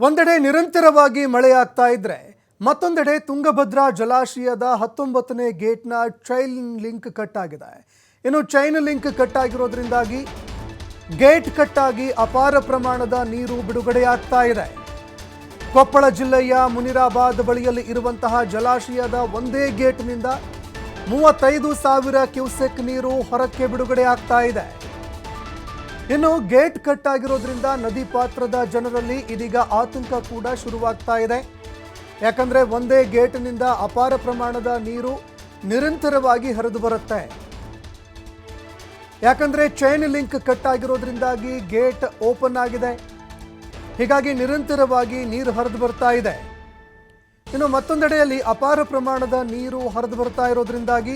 ಒಂದೆಡೆ ನಿರಂತರವಾಗಿ ಮಳೆಯಾಗ್ತಾ ಇದ್ರೆ ಮತ್ತೊಂದೆಡೆ ತುಂಗಭದ್ರಾ ಜಲಾಶಯದ 19ನೇ ಗೇಟ್ನ ಚೈನ್ ಲಿಂಕ್ ಕಟ್ ಆಗಿದೆ. ಇನ್ನು ಚೈನ್ ಲಿಂಕ್ ಕಟ್ ಆಗಿರೋದ್ರಿಂದಾಗಿ ಗೇಟ್ ಕಟ್ ಆಗಿ ಅಪಾರ ಪ್ರಮಾಣದ ನೀರು ಬಿಡುಗಡೆಯಾಗ್ತಾ ಇದೆ. ಕೊಪ್ಪಳ ಜಿಲ್ಲೆಯ ಮುನಿರಾಬಾದ್ ಬಳಿಯಲ್ಲಿ ಇರುವಂತಹ ಜಲಾಶಯದ ಒಂದೇ ಗೇಟ್ನಿಂದ 35,000 ಕ್ಯೂಸೆಕ್ ನೀರು ಹೊರಕ್ಕೆ ಬಿಡುಗಡೆಯಾಗ್ತಾ ಇದೆ. ಇನ್ನು ಗೇಟ್ ಕಟ್ ಆಗಿರೋದ್ರಿಂದ ನದಿ ಪಾತ್ರದ ಜನರಲ್ಲಿ ಇದೀಗ ಆತಂಕ ಕೂಡ ಶುರುವಾಗ್ತಾ ಇದೆ. ಯಾಕಂದ್ರೆ ಒಂದೇ ಗೇಟ್ನಿಂದ ಅಪಾರ ಪ್ರಮಾಣದ ನೀರು ನಿರಂತರವಾಗಿ ಹರಿದು ಬರುತ್ತೆ. ಯಾಕಂದ್ರೆ ಚೈನ್ ಲಿಂಕ್ ಕಟ್ ಆಗಿರೋದ್ರಿಂದಾಗಿ ಗೇಟ್ ಓಪನ್ ಆಗಿದೆ. ಹೀಗಾಗಿ ನಿರಂತರವಾಗಿ ನೀರು ಹರಿದು ಬರ್ತಾ ಇದೆ. ಇನ್ನು ಮತ್ತೊಂದೆಡೆಯಲ್ಲಿ ಅಪಾರ ಪ್ರಮಾಣದ ನೀರು ಹರಿದು ಬರ್ತಾ ಇರೋದ್ರಿಂದಾಗಿ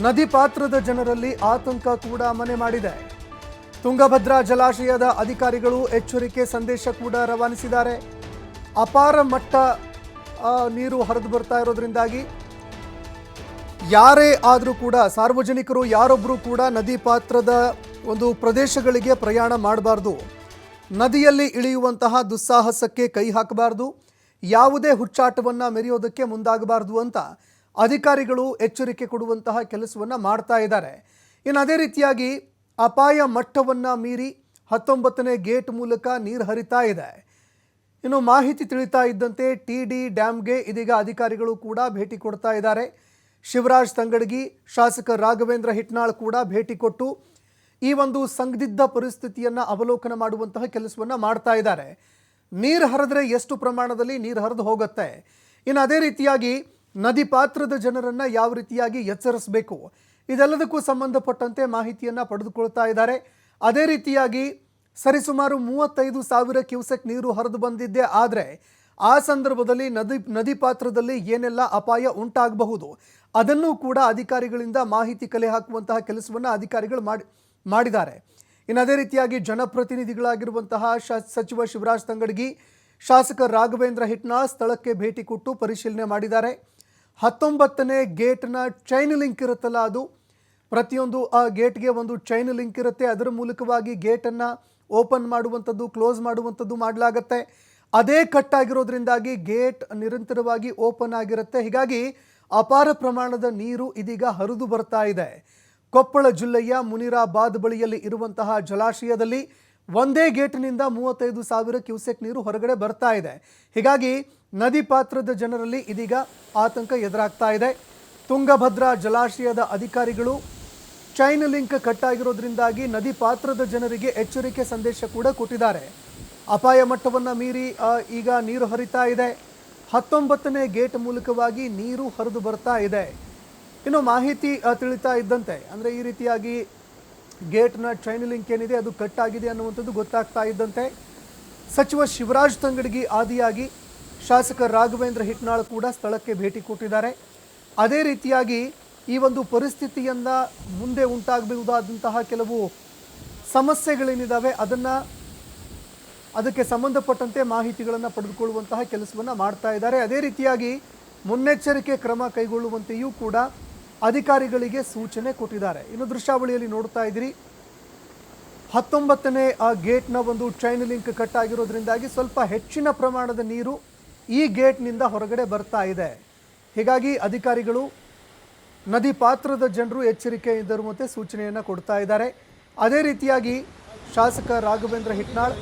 ನದಿ ಪಾತ್ರದ ಜನರಲ್ಲಿ ಆತಂಕ ಕೂಡ ಮನೆ ಮಾಡಿದೆ. ತುಂಗಭದ್ರಾ ಜಲಾಶಯದ ಅಧಿಕಾರಿಗಳು ಎಚ್ಚರಿಕೆ ಸಂದೇಶ ಕೂಡ ರವಾನಿಸಿದ್ದಾರೆ. ಅಪಾರ ಮಟ್ಟ ನೀರು ಹರಿದು ಬರ್ತಾ ಇರೋದ್ರಿಂದಾಗಿ ಯಾರೇ ಆದರೂ ಕೂಡ ಸಾರ್ವಜನಿಕರು ಯಾರೊಬ್ಬರು ಕೂಡ ನದಿ ಪಾತ್ರದ ಒಂದು ಪ್ರದೇಶಗಳಿಗೆ ಪ್ರಯಾಣ ಮಾಡಬಾರ್ದು. ನದಿಯಲ್ಲಿ ಇಳಿಯುವಂತಹ ದುಸ್ಸಾಹಸಕ್ಕೆ ಕೈ ಹಾಕಬಾರ್ದು. ಯಾವುದೇ ಹುಚ್ಚಾಟವನ್ನು ಮೆರೆಯೋದಕ್ಕೆ ಮುಂದಾಗಬಾರ್ದು ಅಂತ ಅಧಿಕಾರಿಗಳು ಎಚ್ಚರಿಕೆ ಕೊಡುವಂತಹ ಕೆಲಸವನ್ನು ಮಾಡ್ತಾ ಇದ್ದಾರೆ. ಇನ್ನು ಅದೇ ರೀತಿಯಾಗಿ ಅಪಾಯ ಮಟ್ಟವನ್ನು ಮೀರಿ 19ನೇ ಗೇಟ್ ಮೂಲಕ ನೀರು ಹರಿತಾ ಇದೆ. ಇನ್ನು ಮಾಹಿತಿ ತಿಳಿತಾ ಇದ್ದಂತೆ ಟಿ.ಡಿ. ಡ್ಯಾಮ್ಗೆ ಇದೀಗ ಅಧಿಕಾರಿಗಳು ಕೂಡ ಭೇಟಿ ಕೊಡ್ತಾ ಇದ್ದಾರೆ. ಶಿವರಾಜ್ ತಂಗಡಗಿ, ಶಾಸಕ ರಾಘವೇಂದ್ರ ಹಿಟ್ನಾಳ್ ಕೂಡ ಭೇಟಿ ಕೊಟ್ಟು ಈ ಒಂದು ಸಂದಿಗ್ಧ ಪರಿಸ್ಥಿತಿಯನ್ನು ಅವಲೋಕನ ಮಾಡುವಂತಹ ಕೆಲಸವನ್ನು ಮಾಡ್ತಾ ಇದ್ದಾರೆ. ನೀರು ಹರಿದ್ರೆ ಎಷ್ಟು ಪ್ರಮಾಣದಲ್ಲಿ ನೀರು ಹರಿದು ಹೋಗುತ್ತೆ, ಇನ್ನು ಅದೇ ರೀತಿಯಾಗಿ ನದಿ ಪಾತ್ರದ ಜನರನ್ನು ಯಾವ ರೀತಿಯಾಗಿ ಎಚ್ಚರಿಸಬೇಕು, ಇದೆಲ್ಲದಕ್ಕೂ ಸಂಬಂಧಪಟ್ಟಂತೆ ಮಾಹಿತಿಯನ್ನು ಪಡೆದುಕೊಳ್ತಾ ಇದ್ದಾರೆ. ಅದೇ ರೀತಿಯಾಗಿ ಸರಿಸುಮಾರು 35,000 ಕ್ಯೂಸೆಕ್ ನೀರು ಹರಿದು ಬಂದಿದ್ದೆ. ಆದರೆ ಆ ಸಂದರ್ಭದಲ್ಲಿ ನದಿ ಪಾತ್ರದಲ್ಲಿ ಏನೆಲ್ಲ ಅಪಾಯ ಉಂಟಾಗಬಹುದು ಅದನ್ನು ಕೂಡ ಅಧಿಕಾರಿಗಳಿಂದ ಮಾಹಿತಿ ಕಲೆ ಹಾಕುವಂತಹ ಕೆಲಸವನ್ನು ಅಧಿಕಾರಿಗಳು ಮಾಡಿದ್ದಾರೆ. ಇನ್ನು ಅದೇ ರೀತಿಯಾಗಿ ಜನಪ್ರತಿನಿಧಿಗಳಾಗಿರುವಂತಹ ಸಚಿವ ಶಿವರಾಜ್ ತಂಗಡಗಿ, ಶಾಸಕ ರಾಘವೇಂದ್ರ ಹಿಟ್ನಾಳ್ ಸ್ಥಳಕ್ಕೆ ಭೇಟಿ ಕೊಟ್ಟು ಪರಿಶೀಲನೆ ಮಾಡಿದ್ದಾರೆ. 19ನೇ ಗೇಟ್ನ ಚೈನ್ ಲಿಂಕ್ ಇರುತ್ತಲ್ಲ, ಅದು ಪ್ರತಿಯೊಂದು ಆ ಗೇಟ್ಗೆ ಒಂದು ಚೈನ್ ಲಿಂಕ್ ಇರುತ್ತೆ. ಅದರ ಮೂಲಕವಾಗಿ ಗೇಟನ್ನು ಓಪನ್ ಮಾಡುವಂಥದ್ದು, ಕ್ಲೋಸ್ ಮಾಡುವಂಥದ್ದು ಮಾಡಲಾಗತ್ತೆ. ಅದೇ ಕಟ್ ಆಗಿರೋದ್ರಿಂದಾಗಿ ಗೇಟ್ ನಿರಂತರವಾಗಿ ಓಪನ್ ಆಗಿರುತ್ತೆ. ಹೀಗಾಗಿ ಅಪಾರ ಪ್ರಮಾಣದ ನೀರು ಇದೀಗ ಹರಿದು ಬರ್ತಾ ಇದೆ. ಕೊಪ್ಪಳ ಜಿಲ್ಲೆಯ ಮುನಿರಾಬಾದ್ ಬಳಿಯಲ್ಲಿ ಇರುವಂತಹ ಜಲಾಶಯದಲ್ಲಿ ಒಂದೇ ಗೇಟ್ನಿಂದ 35,000 ಕ್ಯೂಸೆಕ್ ನೀರು ಹೊರಗಡೆ ಬರ್ತಾ ಇದೆ. ಹೀಗಾಗಿ ನದಿ ಪಾತ್ರದ ಜನರಲ್ಲಿ ಇದೀಗ ಆತಂಕ ಎದುರಾಗ್ತಾ ಇದೆ. ತುಂಗಭದ್ರಾ ಜಲಾಶಯದ ಅಧಿಕಾರಿಗಳು ಚೈನ್ ಲಿಂಕ್ ಕಟ್ ಆಗಿರೋದ್ರಿಂದಾಗಿ ನದಿ ಪಾತ್ರದ ಜನರಿಗೆ ಎಚ್ಚರಿಕೆ ಸಂದೇಶ ಕೂಡ ಕೊಟ್ಟಿದ್ದಾರೆ. ಅಪಾಯ ಮಟ್ಟವನ್ನು ಮೀರಿ ಈಗ ನೀರು ಹರಿತಾ ಇದೆ. 19ನೇ ಗೇಟ್ ಮೂಲಕವಾಗಿ ನೀರು ಹರಿದು ಬರ್ತಾ ಇದೆ. ಇನ್ನು ಮಾಹಿತಿ ತಿಳಿತಾ ಇದ್ದಂತೆ, ಅಂದರೆ ಈ ರೀತಿಯಾಗಿ ಗೇಟ್ನ ಚೈನ್ ಲಿಂಕ್ ಏನಿದೆ ಅದು ಕಟ್ ಆಗಿದೆ ಅನ್ನುವಂಥದ್ದು ಗೊತ್ತಾಗ್ತಾ ಇದ್ದಂತೆ ಸಚಿವ ಶಿವರಾಜ್ ತಂಗಡಗಿ ಆದಿಯಾಗಿ ಶಾಸಕ ರಾಘವೇಂದ್ರ ಹಿಟ್ನಾಳ್ ಕೂಡ ಸ್ಥಳಕ್ಕೆ ಭೇಟಿ ಕೊಟ್ಟಿದ್ದಾರೆ. ಅದೇ ರೀತಿಯಾಗಿ ಈ ಒಂದು ಪರಿಸ್ಥಿತಿಯಿಂದ ಮುಂದೆ ಉಂಟಾಗಬಹುದಾದಂತಹ ಕೆಲವು ಸಮಸ್ಯೆಗಳೇನಿದ್ದಾವೆ ಅದಕ್ಕೆ ಸಂಬಂಧಪಟ್ಟಂತೆ ಮಾಹಿತಿಗಳನ್ನು ಪಡೆದುಕೊಳ್ಳುವಂತಹ ಕೆಲಸವನ್ನು ಮಾಡ್ತಾ ಇದ್ದಾರೆ. ಅದೇ ರೀತಿಯಾಗಿ ಮುನ್ನೆಚ್ಚರಿಕೆ ಕ್ರಮ ಕೈಗೊಳ್ಳುವಂತೆಯೂ ಕೂಡ ಅಧಿಕಾರಿಗಳಿಗೆ ಸೂಚನೆ ಕೊಟ್ಟಿದ್ದಾರೆ. ಇನ್ನು ದೃಶ್ಯಾವಳಿಯಲ್ಲಿ ನೋಡ್ತಾ ಇದ್ದೀರಿ, 19ನೇ ಗೇಟ್ನ ಒಂದು ಚೈನ್ ಲಿಂಕ್ ಕಟ್ ಆಗಿರೋದ್ರಿಂದಾಗಿ ಸ್ವಲ್ಪ ಹೆಚ್ಚಿನ ಪ್ರಮಾಣದ ನೀರು ಈ ಗೇಟ್ನಿಂದ ಹೊರಗಡೆ ಬರ್ತಾ ಇದೆ. ಹೀಗಾಗಿ ಅಧಿಕಾರಿಗಳು ನದಿ ಪಾತ್ರದ ಜನರು ಎಚ್ಚರಿಕೆಯಿಂದಿರುವಂತೆ ಸೂಚನೆಯನ್ನು ಕೊಡ್ತಾ ಇದ್ದಾರೆ. ಅದೇ ರೀತಿಯಾಗಿ ಶಾಸಕ ರಾಘವೇಂದ್ರ ಹಿಟ್ನಾಳ್,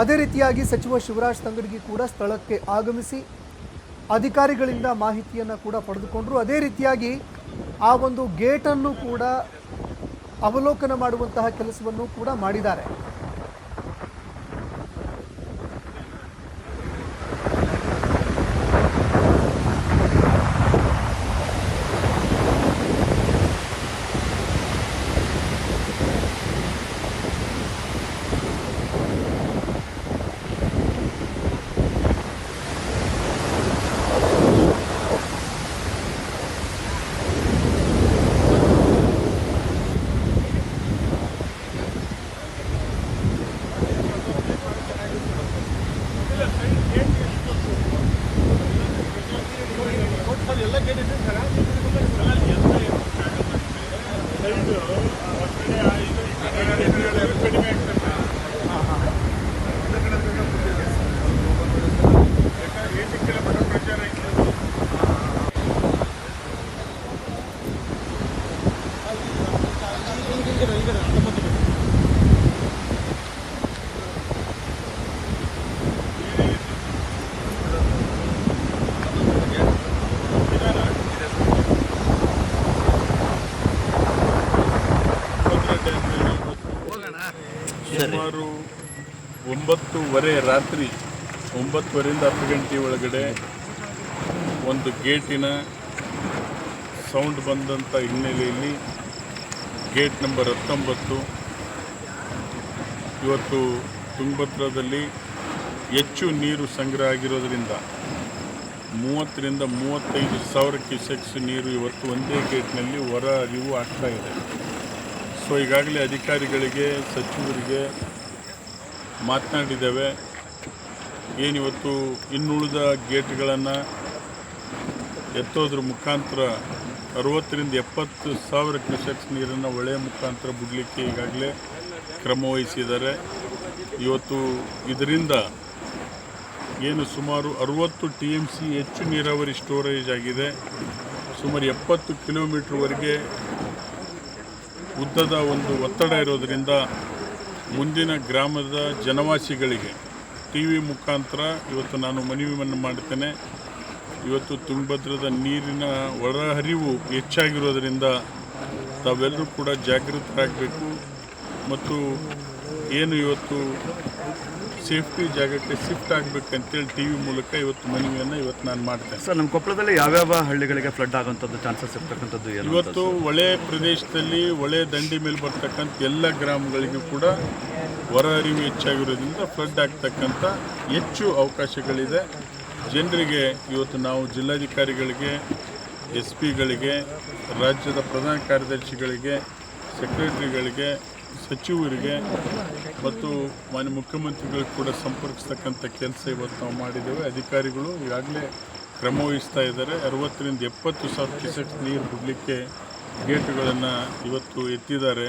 ಅದೇ ರೀತಿಯಾಗಿ ಸಚಿವ ಶಿವರಾಜ್ ತಂಗಡಗಿ ಕೂಡ ಸ್ಥಳಕ್ಕೆ ಆಗಮಿಸಿ ಅಧಿಕಾರಿಗಳಿಂದ ಮಾಹಿತಿಯನ್ನು ಕೂಡ ಪಡೆದುಕೊಂಡರು. ಅದೇ ರೀತಿಯಾಗಿ ಆ ಒಂದು ಗೇಟನ್ನು ಕೂಡ ಅವಲೋಕನ ಮಾಡುವಂತಹ ಕೆಲಸವನ್ನು ಕೂಡ ಮಾಡಿದ್ದಾರೆ. ಸುಮಾರು 9:30 ರಾತ್ರಿ 9:30ರಿಂದ 10 ಗಂಟೆ ಒಳಗಡೆ ಒಂದು ಗೇಟಿನ ಸೌಂಡ್ ಬಂದಂಥ ಹಿನ್ನೆಲೆಯಲ್ಲಿ ಗೇಟ್ ನಂಬರ್ 19 ಇವತ್ತು ತುಂಗಭದ್ರಾದಲ್ಲಿ ಹೆಚ್ಚು ನೀರು ಸಂಗ್ರಹ ಆಗಿರೋದ್ರಿಂದ 30ರಿಂದ 35 ಸಾವಿರ ಕ್ಯೂಸೆಕ್ಸ್ ನೀರು ಇವತ್ತು ಒಂದೇ ಗೇಟ್ನಲ್ಲಿ ಹೊರ ಹರಿವು ಆಗ್ತಾ ಇದೆ. ಸೊ ಈಗಾಗಲೇ ಅಧಿಕಾರಿಗಳಿಗೆ ಸಚಿವರಿಗೆ ಮಾತನಾಡಿದ್ದೇವೆ. ಏನಿವತ್ತು ಇನ್ನುಳಿದ ಗೇಟ್ಗಳನ್ನು ಎತ್ತೋದ್ರ ಮುಖಾಂತರ 60ರಿಂದ 70 ಸಾವಿರ ಕ್ಯೂಸೆಕ್ಸ್ ನೀರನ್ನು ಹೊಳೆಯ ಮುಖಾಂತರ ಬಿಡಲಿಕ್ಕೆ ಈಗಾಗಲೇ ಕ್ರಮ ವಹಿಸಿದ್ದಾರೆ. ಇವತ್ತು ಇದರಿಂದ ಏನು ಸುಮಾರು 60 TMC ಹೆಚ್ಚು ನೀರಾವರಿ ಸ್ಟೋರೇಜ್ ಆಗಿದೆ. ಸುಮಾರು 70 ಕಿಲೋಮೀಟ್ರ್ವರೆಗೆ ಉದ್ದದ ಒಂದು ಒತ್ತಡ ಇರೋದರಿಂದ ಮುಂದಿನ ಗ್ರಾಮದ ಜನವಾಸಿಗಳಿಗೆ TV ಮುಖಾಂತರ ಇವತ್ತು ನಾನು ಮನವಿಯನ್ನು ಮಾಡುತ್ತೇನೆ. ಇವತ್ತು ತುಂಗಭದ್ರದ ನೀರಿನ ಹೊರಹರಿವು ಹೆಚ್ಚಾಗಿರೋದರಿಂದ ತಾವೆಲ್ಲರೂ ಕೂಡ ಜಾಗೃತರಾಗಬೇಕು ಮತ್ತು ಏನು ಇವತ್ತು ಸೇಫ್ಟಿ ಜಾಗಕ್ಕೆ ಶಿಫ್ಟ್ ಆಗಬೇಕಂತೇಳಿ TV ಮೂಲಕ ಇವತ್ತು ಮನವಿಯನ್ನು ಇವತ್ತು ನಾನು ಮಾಡ್ತೇನೆ. ಸರ್, ನಮ್ಮ ಕೊಪ್ಪಳದಲ್ಲಿ ಯಾವ್ಯಾವ ಹಳ್ಳಿಗಳಿಗೆ ಫ್ಲಡ್ ಆಗುವಂಥದ್ದು ಚಾನ್ಸಸ್ ಇರ್ತಕ್ಕಂಥದ್ದು ಇವತ್ತು ಹೊಳೆ ಪ್ರದೇಶದಲ್ಲಿ ಹೊಳೆ ದಂಡಿ ಮೇಲೆ ಬರ್ತಕ್ಕಂಥ ಎಲ್ಲ ಗ್ರಾಮಗಳಿಗೂ ಕೂಡ ಹೊರಹರಿವು ಹೆಚ್ಚಾಗಿರೋದ್ರಿಂದ ಫ್ಲಡ್ ಆಗ್ತಕ್ಕಂಥ ಹೆಚ್ಚು ಅವಕಾಶಗಳಿದೆ. ಜನರಿಗೆ ಇವತ್ತು ನಾವು ಜಿಲ್ಲಾಧಿಕಾರಿಗಳಿಗೆ, SP ಗಳಿಗೆ, ರಾಜ್ಯದ ಪ್ರಧಾನ ಕಾರ್ಯದರ್ಶಿಗಳಿಗೆ, ಸೆಕ್ರೆಟರಿಗಳಿಗೆ, ಸಚಿವರಿಗೆ ಮತ್ತು ಮಾನ್ಯ ಮುಖ್ಯಮಂತ್ರಿಗಳಿಗೆ ಕೂಡ ಸಂಪರ್ಕಿಸ್ತಕ್ಕಂಥ ಕೆಲಸ ಇವತ್ತು ನಾವು ಮಾಡಿದ್ದೇವೆ. ಅಧಿಕಾರಿಗಳು ಈಗಾಗಲೇ ಕ್ರಮ ವಹಿಸ್ತಾ ಇದ್ದಾರೆ. 60ರಿಂದ 70 ಸಾವಿರ ಕ್ಯೂಸೆಕ್ಸ್ ನೀರು ಬಿಡಲಿಕ್ಕೆ ಗೇಟುಗಳನ್ನು ಇವತ್ತು ಎತ್ತಿದ್ದಾರೆ.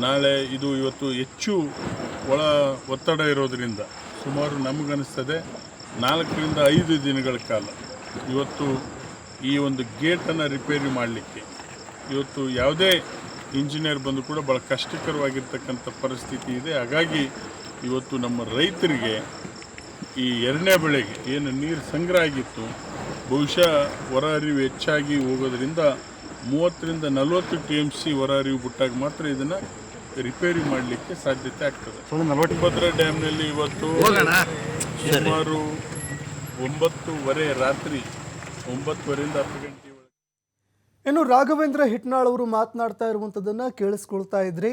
ನಾಳೆ ಇದು ಇವತ್ತು ಹೆಚ್ಚು ಒಳ ಒತ್ತಡ ಇರೋದರಿಂದ ಸುಮಾರು ನಮಗನಿಸ್ತದೆ 4ರಿಂದ 5 ದಿನಗಳ ಕಾಲ ಇವತ್ತು ಈ ಒಂದು ಗೇಟನ್ನು ರಿಪೇರಿ ಮಾಡಲಿಕ್ಕೆ ಇವತ್ತು ಯಾವುದೇ ಇಂಜಿನಿಯರ್ ಬಂದು ಕೂಡ ಭಾಳ ಕಷ್ಟಕರವಾಗಿರ್ತಕ್ಕಂಥ ಪರಿಸ್ಥಿತಿ ಇದೆ. ಹಾಗಾಗಿ ಇವತ್ತು ನಮ್ಮ ರೈತರಿಗೆ ಈ ಎರಡನೇ ಬೆಳೆಗೆ ಏನು ನೀರು ಸಂಗ್ರಹ ಆಗಿತ್ತು ಬಹುಶಃ ಹೊರಹರಿವು ಹೆಚ್ಚಾಗಿ ಹೋಗೋದ್ರಿಂದ 30ರಿಂದ 40 TMC ಹೊರಹರಿವು ಬಿಟ್ಟಾಗ ಮಾತ್ರ ಇದನ್ನು ರಿಪೇರಿ ಮಾಡಲಿಕ್ಕೆ ಸಾಧ್ಯತೆ ಆಗ್ತದೆ. ತುಂಗಭದ್ರಾ ಡ್ಯಾಮ್ನಲ್ಲಿ ಇವತ್ತು ಸುಮಾರು 9:30 ರಾತ್ರಿ 9:30ರಿಂದ 10 ಗಂಟೆ. ಇನ್ನು ರಾಘವೇಂದ್ರ ಹಿಟ್ನಾಳ್ ಅವರು ಮಾತನಾಡ್ತಾ ಇರುವಂಥದ್ದನ್ನು ಕೇಳಿಸ್ಕೊಳ್ತಾ ಇದ್ರಿ.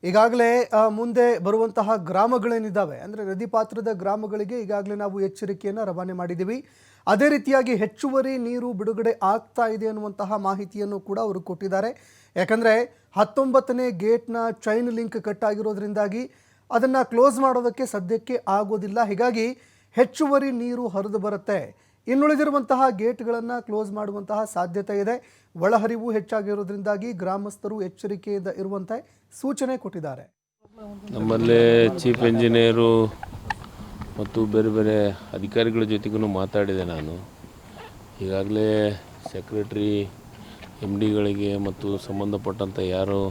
ಈಗಾಗಲೇ ಮುಂದೆ ಬರುವಂತಹ ಗ್ರಾಮಗಳೇನಿದ್ದಾವೆ ಅಂದರೆ ನದಿ ಪಾತ್ರದ ಗ್ರಾಮಗಳಿಗೆ ಈಗಾಗಲೇ ನಾವು ಎಚ್ಚರಿಕೆಯನ್ನು ರವಾನೆ ಮಾಡಿದ್ದೀವಿ. ಅದೇ ರೀತಿಯಾಗಿ ಹೆಚ್ಚುವರಿ ನೀರು ಬಿಡುಗಡೆ ಆಗ್ತಾ ಇದೆ ಅನ್ನುವಂತಹ ಮಾಹಿತಿಯನ್ನು ಕೂಡ ಅವರು ಕೊಟ್ಟಿದ್ದಾರೆ. ಯಾಕಂದರೆ 19ನೇ ಗೇಟ್ನ ಚೈನ್ ಲಿಂಕ್ ಕಟ್ ಆಗಿರೋದ್ರಿಂದಾಗಿ ಅದನ್ನು ಕ್ಲೋಸ್ ಮಾಡೋದಕ್ಕೆ ಸದ್ಯಕ್ಕೆ ಆಗೋದಿಲ್ಲ. ಹೀಗಾಗಿ ಹೆಚ್ಚುವರಿ ನೀರು ಹರಿದು ಬರುತ್ತೆ. ಇನ್ನುಳಿದಿರುವಂತಹ ಗೇಟ್ಗಳನ್ನು ಕ್ಲೋಸ್ ಮಾಡುವಂತಹ ಸಾಧ್ಯತೆ ಇದೆ. ಒಳಹರಿವು ಹೆಚ್ಚಾಗಿರೋದ್ರಿಂದಾಗಿ ಗ್ರಾಮಸ್ಥರು ಎಚ್ಚರಿಕೆಯಿಂದ ಇರುವಂತೆ ಸೂಚನೆ ಕೊಟ್ಟಿದ್ದಾರೆ. ನಮ್ಮಲ್ಲೇ ಚೀಫ್ ಇಂಜಿನಿಯರು ಮತ್ತು ಬೇರೆ ಬೇರೆ ಅಧಿಕಾರಿಗಳ ಜೊತೆಗೂ ಮಾತಾಡಿದೆ ನಾನು. ಈಗಾಗಲೇ ಸೆಕ್ರೆಟ್ರಿ MDಗಳಿಗೆ ಮತ್ತು ಸಂಬಂಧಪಟ್ಟಂಥ ಯಾರು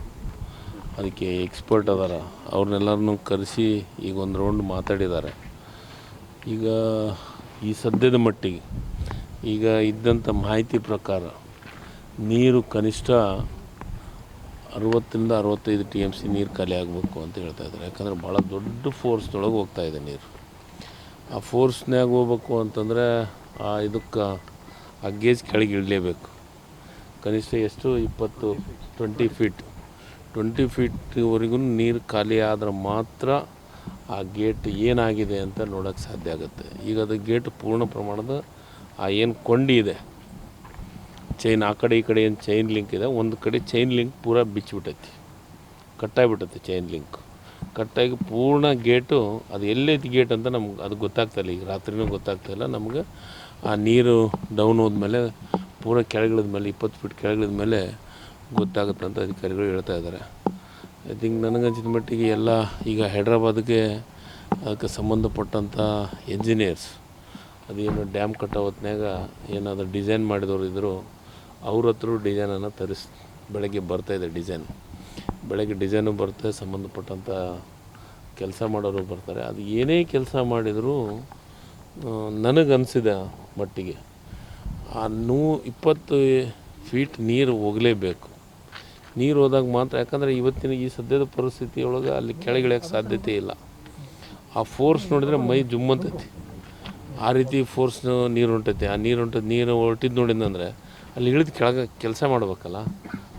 ಅದಕ್ಕೆ ಎಕ್ಸ್ಪರ್ಟ್ ಅದಾರ ಅವ್ರನ್ನೆಲ್ಲರನ್ನೂ ಕರೆಸಿ ಈಗ ಒಂದು ರೌಂಡ್ ಮಾತಾಡಿದ್ದಾರೆ. ಈಗ ಈ ಸದ್ಯದ ಮಟ್ಟಿಗೆ ಈಗ ಇದ್ದಂಥ ಮಾಹಿತಿ ಪ್ರಕಾರ ನೀರು ಕನಿಷ್ಠ 60ರಿಂದ 65 TMC ನೀರು ಖಾಲಿ ಆಗಬೇಕು ಅಂತ ಹೇಳ್ತಾ ಇದ್ದಾರೆ. ಯಾಕಂದರೆ ಭಾಳ ದೊಡ್ಡ ಫೋರ್ಸ್ದೊಳಗೆ ಹೋಗ್ತಾ ಇದೆ ನೀರು. ಆ ಫೋರ್ಸ್ನ್ಯಾಗ ಹೋಗ್ಬೇಕು ಅಂತಂದರೆ ಇದಕ್ಕೆ ಆ ಗೇಜ್ ಕೆಳಗೆ ಇಡಲೇಬೇಕು. ಕನಿಷ್ಠ ಎಷ್ಟು 20 ಫೀಟ್ವರೆಗೂ ನೀರು ಖಾಲಿ ಆದ್ರೆ ಮಾತ್ರ ಆ ಗೇಟ್ ಏನಾಗಿದೆ ಅಂತ ನೋಡೋಕ್ಕೆ ಸಾಧ್ಯ ಆಗುತ್ತೆ. ಈಗ ಅದು ಗೇಟ್ ಪೂರ್ಣ ಪ್ರಮಾಣದ ಏನು ಕೊಂಡಿ ಇದೆ ಚೈನ್, ಆ ಕಡೆ ಈ ಕಡೆ ಏನು ಚೈನ್ ಲಿಂಕ್ ಇದೆ, ಒಂದು ಕಡೆ ಚೈನ್ ಲಿಂಕ್ ಪೂರ ಬಿಚ್ಚಿಬಿಟ್ಟೈತಿ, ಕಟ್ಟಾಗಿಬಿಟ್ಟೈತಿ. ಚೈನ್ ಲಿಂಕ್ ಕಟ್ಟಾಗಿ ಪೂರ್ಣ ಗೇಟು ಅದು ಎಲ್ಲೈತಿ ಗೇಟ್ ಅಂತ ನಮ್ಗೆ ಅದು ಗೊತ್ತಾಗ್ತಾಯಿಲ್ಲ. ಈಗ ರಾತ್ರಿನೂ ಗೊತ್ತಾಗ್ತಾಯಿಲ್ಲ ನಮ್ಗೆ. ಆ ನೀರು ಡೌನ್ ಹೋದ್ಮೇಲೆ ಪೂರ ಕೆಳಗಿಳಿದ ಮೇಲೆ 20 ಫೀಟ್ ಕೆಳಗಿಳಿದ ಮೇಲೆ ಗೊತ್ತಾಗುತ್ತೆ ಅಂತ ಅಧಿಕಾರಿಗಳು ಹೇಳ್ತಾ ಇದ್ದಾರೆ. ಐ ಥಿಂಕ್ ನನಗನ್ಸಿದ ಮಟ್ಟಿಗೆ ಎಲ್ಲ ಈಗ ಹೈದ್ರಾಬಾದ್ಗೆ ಅದಕ್ಕೆ ಸಂಬಂಧಪಟ್ಟಂಥ ಎಂಜಿನಿಯರ್ಸ್ ಅದೇನು ಡ್ಯಾಮ್ ಕಟ್ಟೋ ಹೊತ್ನ್ಯಾಗ ಏನಾದರೂ ಡಿಸೈನ್ ಮಾಡಿದವರು ಇದ್ದರು ಅವ್ರ ಹತ್ರ ಡಿಸೈನನ್ನು ಬೆಳಗ್ಗೆ ಬರ್ತಾಯಿದೆ. ಬೆಳಗ್ಗೆ ಡಿಸೈನು ಬರುತ್ತೆ, ಸಂಬಂಧಪಟ್ಟಂಥ ಕೆಲಸ ಮಾಡೋರು ಬರ್ತಾರೆ. ಅದು ಏನೇ ಕೆಲಸ ಮಾಡಿದರೂ ನನಗನ್ಸಿದ ಮಟ್ಟಿಗೆ ಆ 20 ಫೀಟ್ ನೀರು ಹೋಗಲೇಬೇಕು. ನೀರು ಹೋದಾಗ ಮಾತ್ರ, ಯಾಕಂದರೆ ಇವತ್ತಿನ ಈ ಸದ್ಯದ ಪರಿಸ್ಥಿತಿಯೊಳಗೆ ಅಲ್ಲಿ ಕೆಳಗಿಳಿಯೋಕ್ಕೆ ಸಾಧ್ಯತೆ ಇಲ್ಲ. ಆ ಫೋರ್ಸ್ ನೋಡಿದರೆ ಮೈ ಜುಮ್ಮಂತೈತಿ, ಆ ರೀತಿ ಫೋರ್ಸ್ ನೀರು ಹೊಂಟೈತಿ. ಆ ನೀರು ಹೊರಟಿದ್ದು ನೋಡಿದಂದರೆ ಅಲ್ಲಿ ಇಳಿದು ಕೆಳಗೆ ಕೆಲಸ ಮಾಡಬೇಕಲ್ಲ,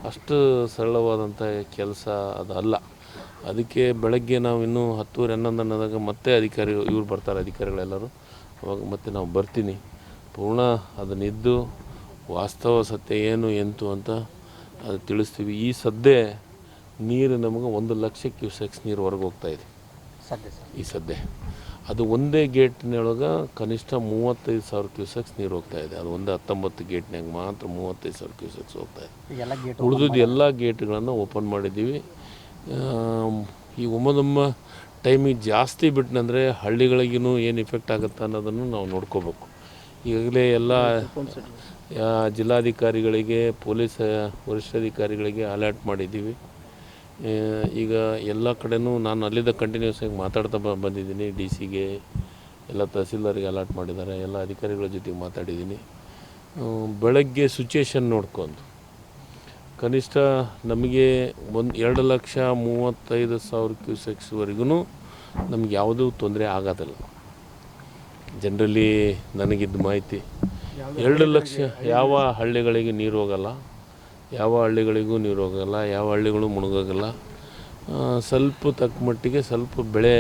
ಅಷ್ಟು ಸರಳವಾದಂಥ ಕೆಲಸ ಅದು ಅಲ್ಲ. ಅದಕ್ಕೆ ಬೆಳಗ್ಗೆ ನಾವು ಇನ್ನೂ 10:30 11 ಅನ್ನೋದಾಗ ಮತ್ತೆ ಇವ್ರು ಬರ್ತಾರೆ, ಅಧಿಕಾರಿಗಳೆಲ್ಲರೂ. ಅವಾಗ ಮತ್ತೆ ನಾವು ಬರ್ತೀನಿ, ಪೂರ್ಣ ಅದನ್ನಿದ್ದು ವಾಸ್ತವ ಸತ್ಯ ಏನು ಎಂತು ಅಂತ ಅದು ತಿಳಿಸ್ತೀವಿ. ಈ ಸದ್ಯ ನೀರು ನಮಗೆ 1,00,000 ಕ್ಯೂಸೆಕ್ಸ್ ನೀರು ಹೊರಗೆ ಹೋಗ್ತಾಯಿದೆ ಈ ಸದ್ಯ. ಅದು ಒಂದೇ ಗೇಟ್ನೊಳಗೆ ಕನಿಷ್ಠ 35,000 ಕ್ಯೂಸೆಕ್ಸ್ ನೀರು ಹೋಗ್ತಾಯಿದೆ. ಅದು ಒಂದೇ 19 ಗೇಟ್ನಾಗ ಮಾತ್ರ 35,000 ಕ್ಯೂಸೆಕ್ಸ್ ಹೋಗ್ತಾಯಿದೆ. ಉಳಿದಿದ್ದು ಎಲ್ಲ ಗೇಟ್ಗಳನ್ನು ಓಪನ್ ಮಾಡಿದ್ದೀವಿ. ಈ ಒಮ್ಮೊಮ್ಮೆ ಟೈಮಿಗೆ ಜಾಸ್ತಿ ಬಿಟ್ಟನಂದರೆ ಹಳ್ಳಿಗಳಿಗೂ ಏನು ಇಫೆಕ್ಟ್ ಆಗುತ್ತೆ ಅನ್ನೋದನ್ನು ನಾವು ನೋಡ್ಕೋಬೇಕು. ಈಗಾಗಲೇ ಎಲ್ಲ ಜಿಲ್ಲಾಧಿಕಾರಿಗಳಿಗೆ, ಪೊಲೀಸ್ ವರಿಷ್ಠಾಧಿಕಾರಿಗಳಿಗೆ ಅಲರ್ಟ್ ಮಾಡಿದ್ದೀವಿ. ಈಗ ಎಲ್ಲ ಕಡೆನೂ ನಾನು ಅಲ್ಲಿದ್ದ ಕಂಟಿನ್ಯೂಸ್ ಆಗಿ ಮಾತಾಡ್ತಾ ಬಂದಿದ್ದೀನಿ. DC ಗೆ, ಎಲ್ಲ ತಹಸೀಲ್ದಾರಿಗೆ ಅಲರ್ಟ್ ಮಾಡಿದ್ದಾರೆ, ಎಲ್ಲ ಅಧಿಕಾರಿಗಳ ಜೊತೆಗೆ ಮಾತಾಡಿದ್ದೀನಿ. ಬೆಳಗ್ಗೆ ಸಿಚುಯೇಷನ್ ನೋಡ್ಕೊಂಡು ಕನಿಷ್ಠ ನಮಗೆ 2,35,000 ಕ್ಯೂಸೆಕ್ಸ್ವರೆಗೂ ನಮ್ಗೆ ಯಾವುದೂ ತೊಂದರೆ ಆಗೋದಿಲ್ಲ. ಜನರಲಿ ನನಗಿದ್ದ ಮಾಹಿತಿ 2 ಲಕ್ಷ ಯಾವ ಹಳ್ಳಿಗಳಿಗೆ ನೀರು ಹೋಗಲ್ಲ, ಯಾವ ಹಳ್ಳಿಗಳಿಗೂ ನೀರು ಹೋಗಲ್ಲ, ಯಾವ ಹಳ್ಳಿಗಳು ಮುಳುಗೋಗಲ್ಲ. ಸ್ವಲ್ಪ ತಕ್ಕ ಮಟ್ಟಿಗೆ ಸ್ವಲ್ಪ ಬೆಳೆ